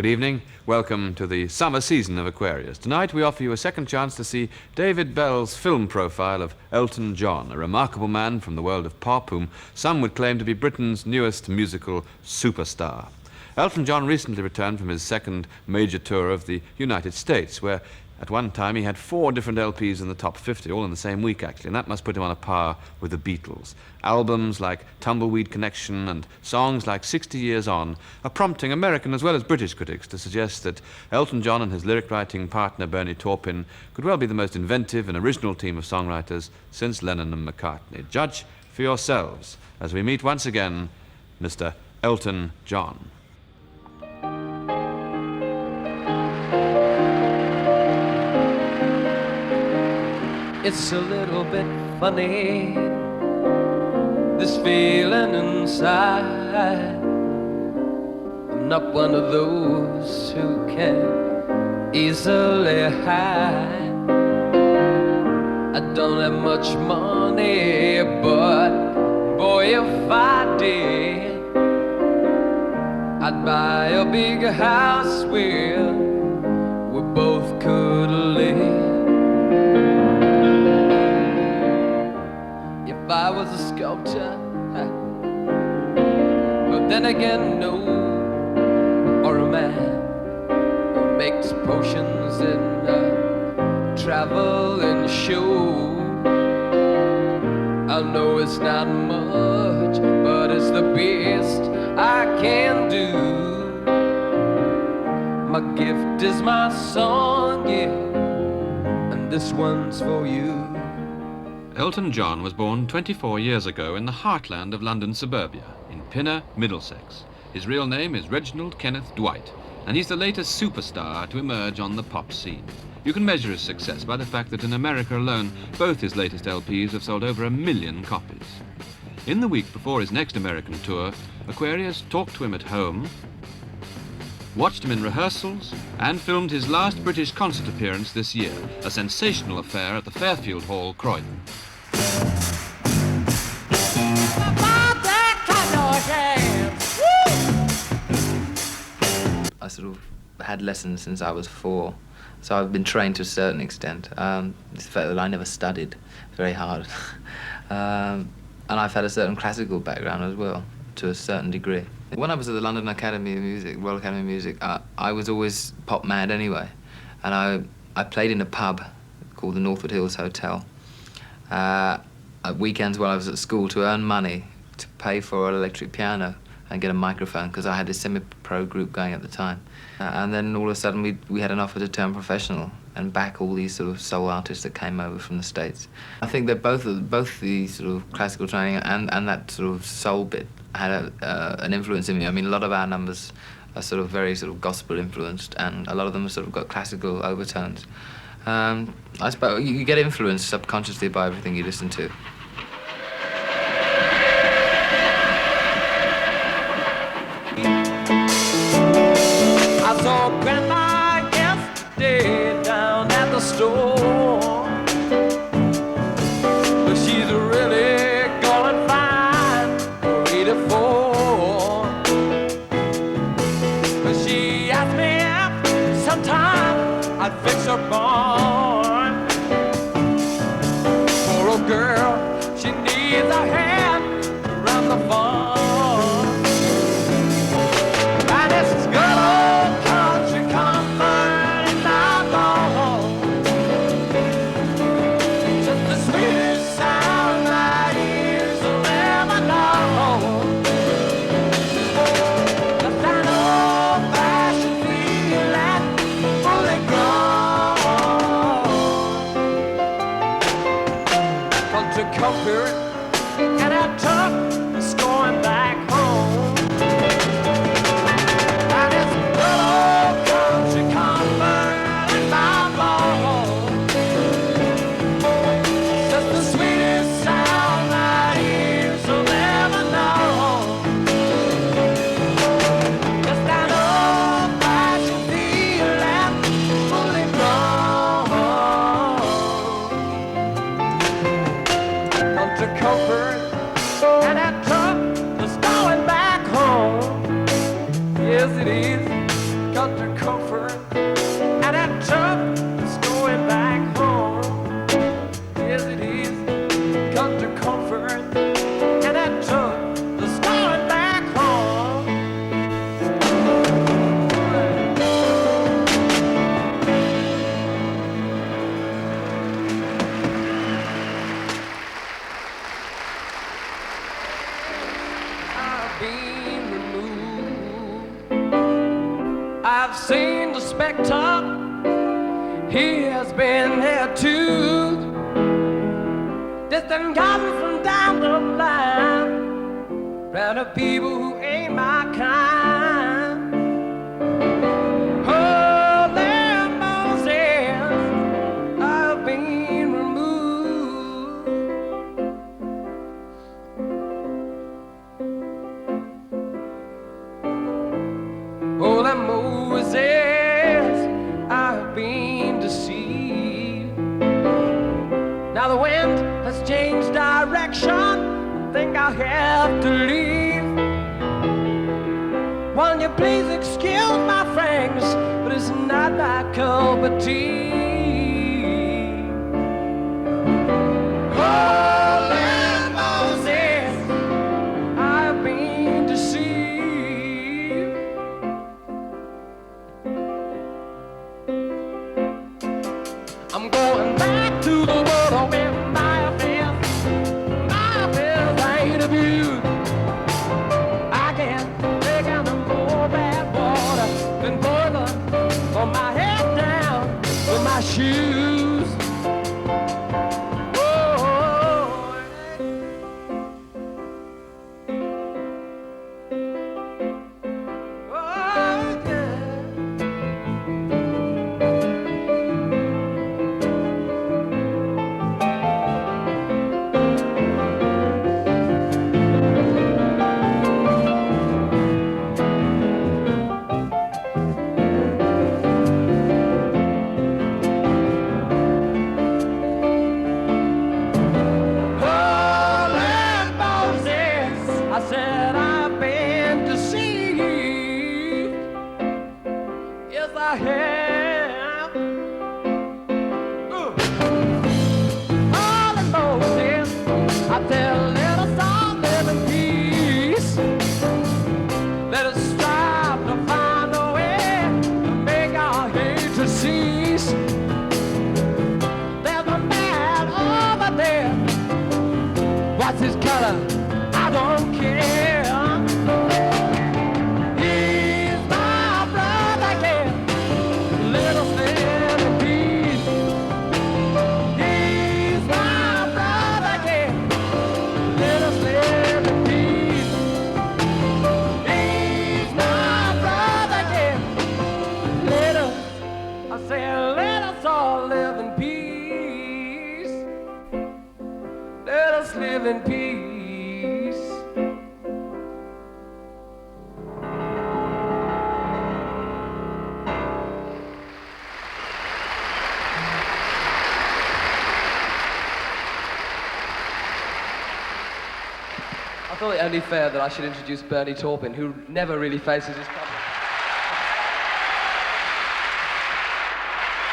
Good evening. Welcome to the summer season of Aquarius. Tonight we offer you a second chance to see David Bell's film profile of Elton John, a remarkable man from the world of pop whom some would claim to be Britain's newest musical superstar. Elton John recently returned from his second major tour of the United States, where at one time he had 4 different LPs in the top 50, all in the same week actually, and that must put him on a par with the Beatles. Albums like Tumbleweed Connection and songs like 60 Years On are prompting American as well as British critics to suggest that Elton John and his lyric-writing partner Bernie Taupin could well be the most inventive and original team of songwriters since Lennon and McCartney. Judge for yourselves as we meet once again Mr. Elton John. It's a little bit funny, this feeling inside. I'm not one of those who can easily hide. I don't have much money, but boy, if I did, I'd buy a big house where we both could live. If I was a sculptor, but then again, no, or a man who makes potions and travel and show. I know it's not much, but it's the best I can do. My gift is my song, yeah, and this one's for you. Elton John was born 24 years ago in the heartland of London suburbia, in Pinner, Middlesex. His real name is Reginald Kenneth Dwight, and he's the latest superstar to emerge on the pop scene. You can measure his success by the fact that in America alone, both his latest LPs have sold over 1 million copies. In the week before his next American tour, Aquarius talked to him at home, watched him in rehearsals, and filmed his last British concert appearance this year, a sensational affair at the Fairfield Hall, Croydon. I sort of had lessons since I was 4, so I've been trained to a certain extent. It's the fact that I never studied very hard. And I've had a certain classical background as well, to a certain degree. When I was at the London Academy of Music, Royal Academy of Music, I was always pop mad anyway. And I played in a pub called the Northwood Hills Hotel at weekends while I was at school to earn money to pay for an electric piano and get a microphone, because I had this semi-pro group going at the time. And then all of a sudden we had an offer to turn professional and back all these sort of soul artists that came over from the States. I think that both the sort of classical training and that sort of soul bit had an influence in me. I mean, a lot of our numbers are sort of very sort of gospel influenced, and a lot of them have sort of got classical overtones. I suppose you get influenced subconsciously by everything you listen to. I saw Grandma yesterday down at the store, but she's really going fine for 84. But she asked me if sometime I'd fix her barn for a girl. She needs a hand around the farm. And it's good old country comfort in our home. Just the sweetest sound my ears will ever know. Just an old-fashioned feeling fully grown. country comfort, and that truck is going back home. Yes, it is country comfort, and that truck is going back home. I've been removed. I've seen the spectre. He has been there too. Distant cousins from down the line, round of people who ain't my kind. Holy Moses, I've been removed. Holy Moses, I've been deceived. Now the wind has changed direction. I think I'll have to leave. Won't you please excuse my frankness, but it's not my cup of tea. Holy Moses, I've been deceived. I'm going back to the world where my affairs ain't abused. I can't take out no more bad water than boiling on my head down with my shoes. Oh, oh, yeah. Holy Moses, I said I've been deceived. Yes, I have. Holy Moses, I said let us all live in peace. Let us strive to find a way to make our hatred cease. There's a man over there. What's his color? I don't care. He's my brother, yeah. Let us live in peace. He's my brother, yeah. Let us live in peace. He's my brother, yeah. Let us, I say, let us all live in peace. Let us live in peace. I thought it only fair that I should introduce Bernie Taupin, who never really faces his public.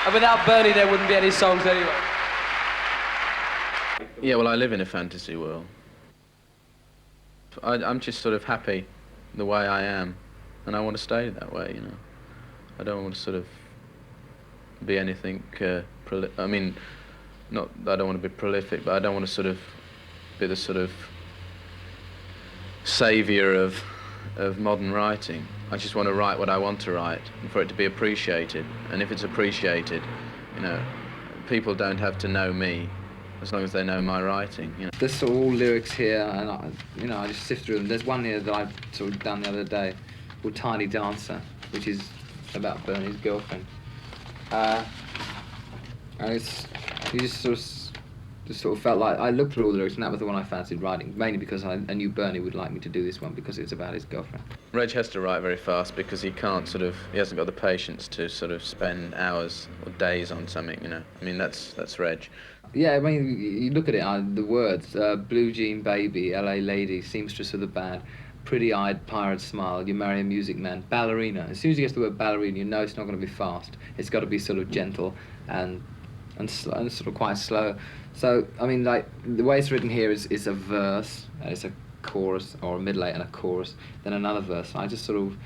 And without Bernie, there wouldn't be any songs anyway. Yeah, well, I live in a fantasy world. I'm just sort of happy the way I am, and I want to stay that way, you know. I don't want to sort of be anything, I mean, not that I don't want to be prolific, but I don't want to sort of be the sort of saviour of modern writing. I just want to write what I want to write, and for it to be appreciated. And if it's appreciated, you know, people don't have to know me, as long as they know my writing, you know. There's sort of all lyrics here, and I just sift through them. There's one here that I sort of done the other day, called Tiny Dancer, which is about Bernie's girlfriend. And it's, you just sort of felt like, I looked through all the lyrics, and that was the one I fancied writing, mainly because I knew Bernie would like me to do this one, because it's about his girlfriend. Reg has to write very fast because he hasn't got the patience to sort of spend hours or days on something, you know. I mean, that's Reg. Yeah, I mean, you look at it, the words, blue jean baby, LA lady, seamstress of the bad, pretty-eyed pirate smile, you marry a music man. Ballerina. As soon as you get to the word ballerina, you know it's not going to be fast. It's got to be sort of gentle and slow, and sort of quite slow. So, I mean, like, the way it's written here is a verse, and it's a chorus, or a middle eight and a chorus, then another verse. I just sort of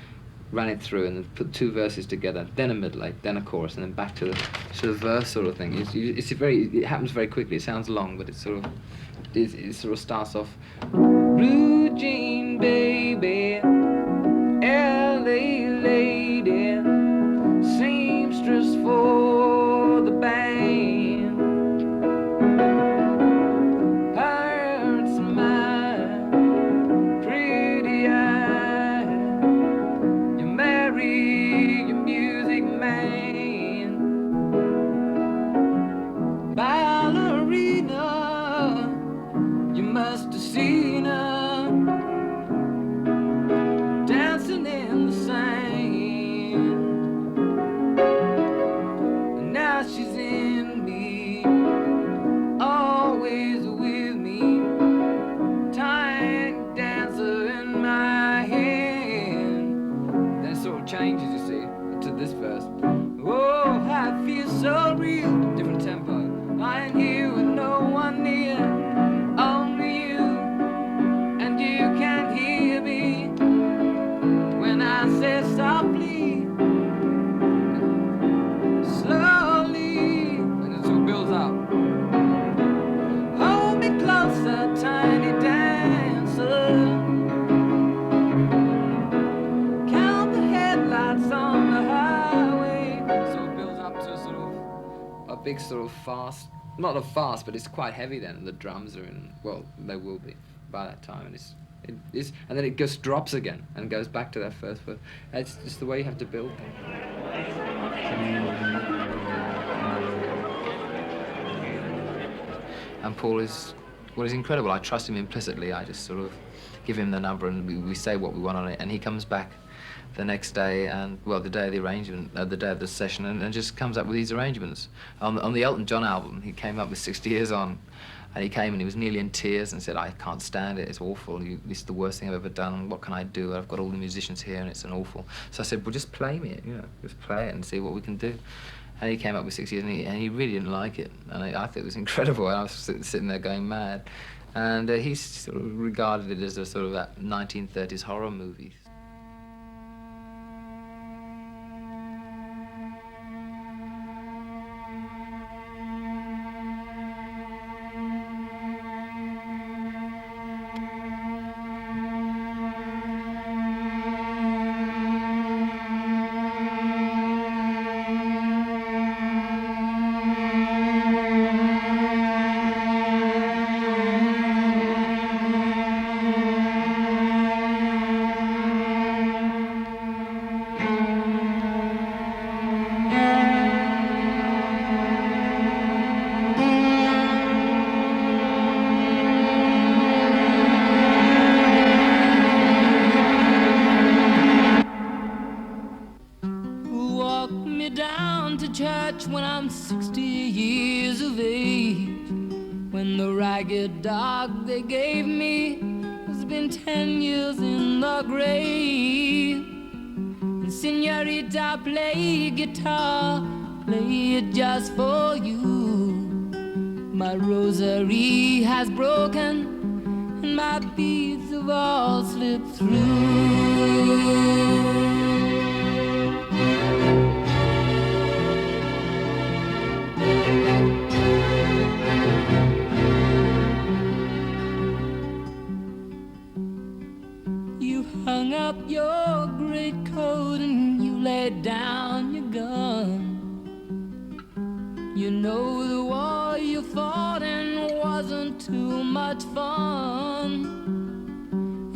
ran it through and then put two verses together, then a middle eight, then a chorus, and then back to the verse sort of thing. It happens very quickly. It sounds long, but it sort of starts off, Blue Jean baby, LA lady, seamstress for the band. Pirates of mine, pretty eye, you marry your music man. Ballerina, you must have seen her dancing in the sand. And now she's in me, always with me, tiny dancer in my hand. Then it sort of changes, you see, to this verse. Oh, I feel so real, different tempo. I ain't here with no one near, only you, and you can't hear me when I say softly, slowly, and it sort of builds up. Hold me closer, tiny dancer. Count the headlights on the highway. So it builds up to sort of a big sort of fast, not a fast, but it's quite heavy then. The drums are in, well, they will be by that time, and and then it just drops again and goes back to that first verse. It's just the way you have to build things. And Paul is incredible. I trust him implicitly. I just sort of give him the number and we say what we want on it, and he comes back the next day, and well, the day of the arrangement, the day of the session, and just comes up with these arrangements. On the Elton John album, he came up with 60 Years On, and he came and he was nearly in tears and said, I can't stand it, it's awful, this is the worst thing I've ever done, what can I do? I've got all the musicians here and it's an awful. So I said, well, just play me it, just play it and see what we can do. And he came up with 6 years, and he really didn't like it, and I thought it was incredible. I was sitting there going mad. And he sort of regarded it as a sort of that 1930s horror movie. When I'm 60 years of age, when the ragged dog they gave me has been 10 years in the grave. And señorita, play guitar, play it just for you. My rosary has broken and my beads have all slipped through. Hung up your great coat and you laid down your gun. You know the war you fought in wasn't too much fun,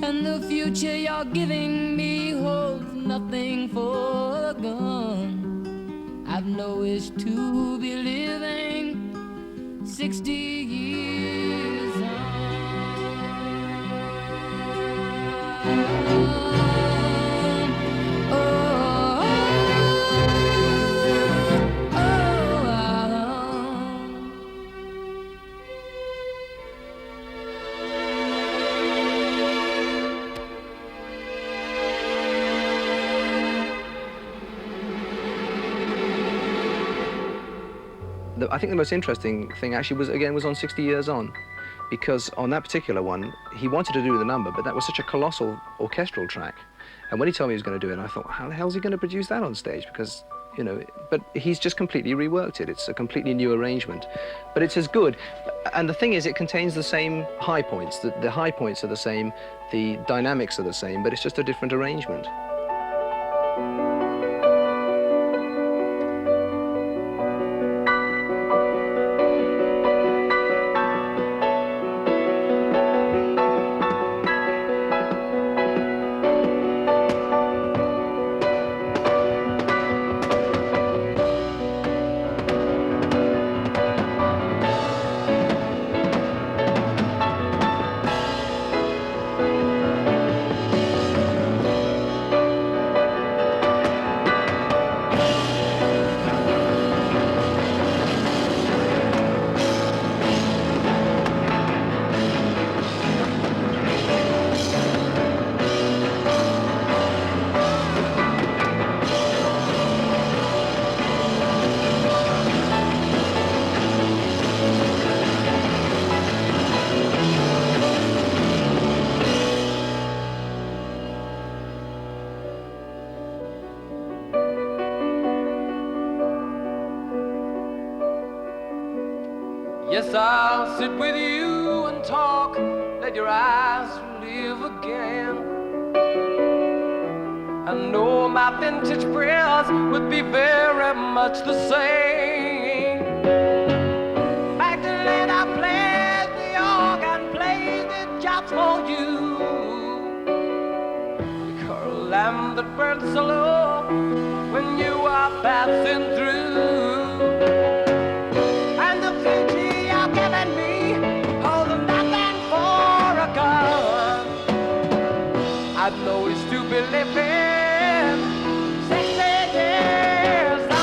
and the future you're giving me holds nothing for a gun. I've no wish to be living 60 years on. I think the most interesting thing actually was on 60 Years On, because on that particular one, he wanted to do the number, but that was such a colossal orchestral track. And when he told me he was going to do it, I thought, how the hell is he going to produce that on stage? Because, you know, but he's just completely reworked it. It's a completely new arrangement, but it's as good. And the thing is, it contains the same high points. The high points are the same, the dynamics are the same, but it's just a different arrangement. Yes, I'll sit with you and talk, let your eyes live again. I know my vintage prayers would be very much the same. Back then I played the organ, played the jobs for you. You caught a lamb that burned so low when you are passing through. I'd know it's to be living 60 years on.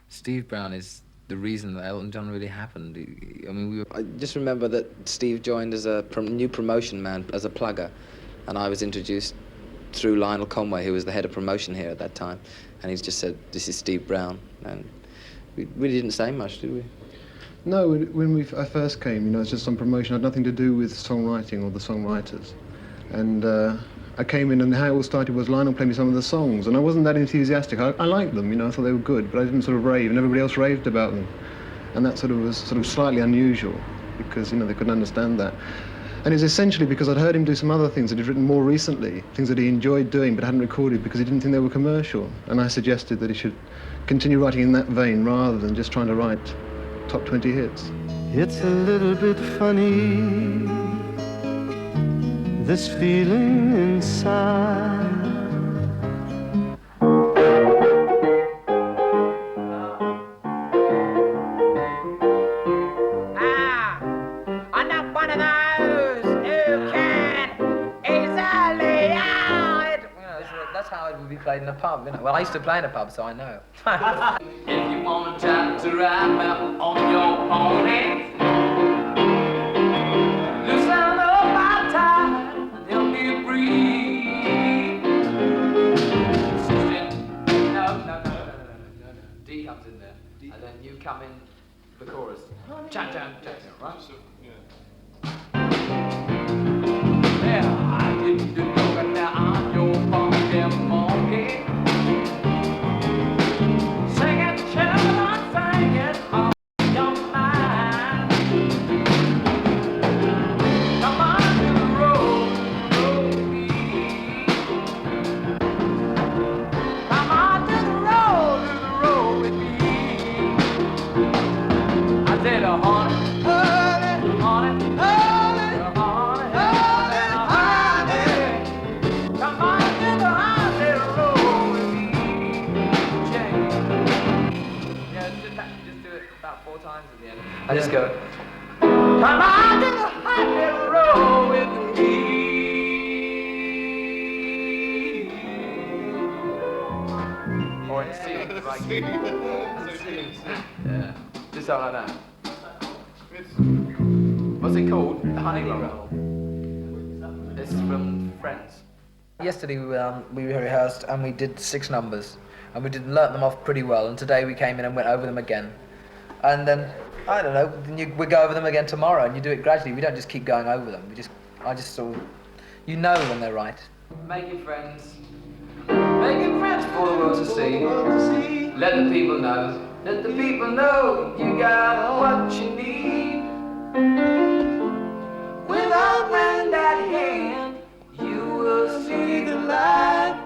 Steve Brown is the reason that Elton John really happened. I mean, I just remember that Steve joined as a new promotion man, as a plugger, and I was introduced through Lionel Conway, who was the head of promotion here at that time, and he just said, "This is Steve Brown," and we really didn't say much, did we? No, when I first came, you know, it's just some promotion, had nothing to do with songwriting or the songwriters. And I came in, and how it all started was Lionel played me some of the songs, and I wasn't that enthusiastic. I liked them, you know, I thought they were good, but I didn't sort of rave, and everybody else raved about them. And that sort of was sort of slightly unusual, because, you know, they couldn't understand that. And it's essentially because I'd heard him do some other things that he'd written more recently, things that he enjoyed doing but hadn't recorded because he didn't think they were commercial. And I suggested that he should continue writing in that vein rather than just trying to write top 20 hits. It's a little bit funny, this feeling inside. I'm not one of those who can easily out. You know, that's how it would be played in a pub, you know. Well, I used to play in a pub, so I know. If you want to chat to ride on your pony, loosen up my tie and help me breathe. No. D comes in there. And then then you come in the chorus. Chan, right? Yeah, I didn't do yoga now on your funky monkey. Sing it, children, sing it off your mind. Come on to the road with me. Come on to the road with me. I said, honey, honey, honey, honey, honey, honey, come on to the road with me. Change. Yeah, just do it about 4 times at the end. I just go, come on to the road with me. Or in C, right? Yeah, just something like that. What's it called? The honey roll. It's from Friends. Yesterday we rehearsed and we did 6 numbers and we learnt them off pretty well, and today we came in and went over them again. And then, I don't know, we go over them again tomorrow, and you do it gradually. We don't just keep going over them. I just sort of, you know when they're right. Making friends for the world to see. Let the people know. Let the people know you got what you need. Without lending that hand, you will see the light.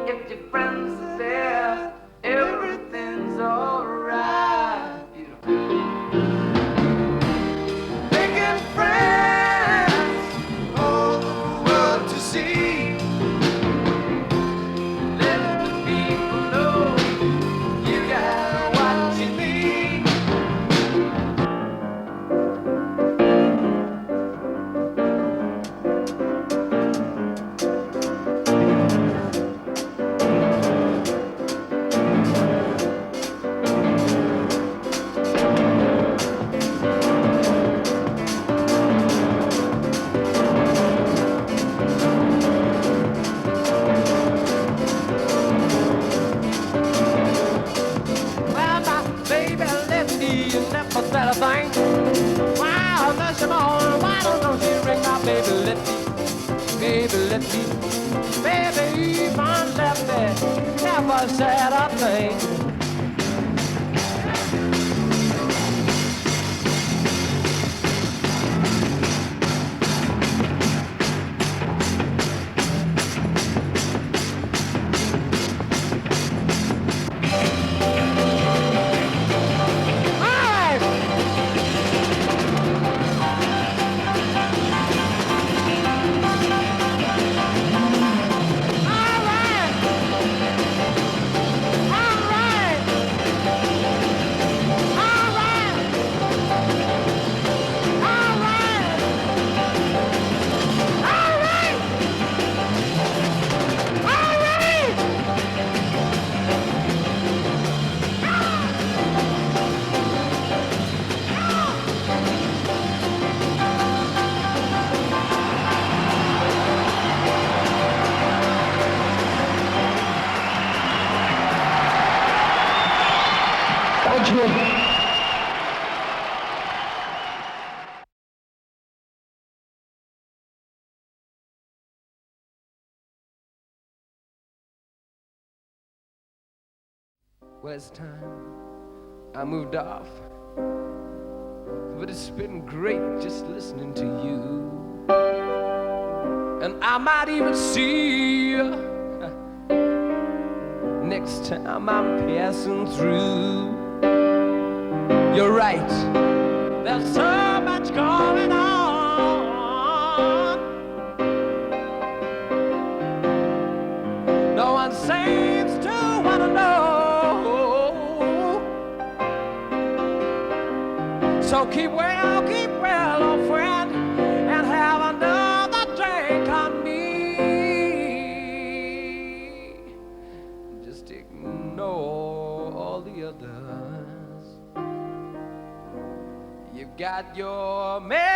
If your friends are there, everything's alright. Making friends for the world to see. Let the people know you got what you need. Well, my baby left me and never said a thing. Wow, that's your on. Why don't you ring my baby let me? Baby let me. Baby, my left me. Never said a thing. Well, it's time I moved off, but it's been great just listening to you. And I might even see you next time I'm passing through. You're right, there's so much going on. No one seems to want to know. So keep well, old friend, and have another drink on me. Just ignore all the others. You got your memories.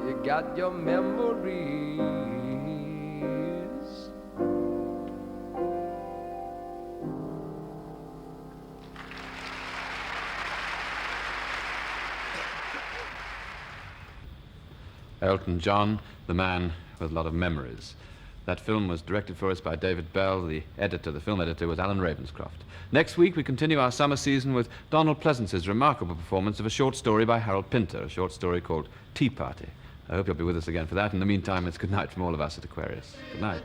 You got your memories. Elton John, the man with a lot of memories. That film was directed for us by David Bell. The film editor was Alan Ravenscroft. Next week, we continue our summer season with Donald Pleasance's remarkable performance of a short story by Harold Pinter, a short story called Tea Party. I hope you'll be with us again for that. In the meantime, it's good night from all of us at Aquarius. Good night.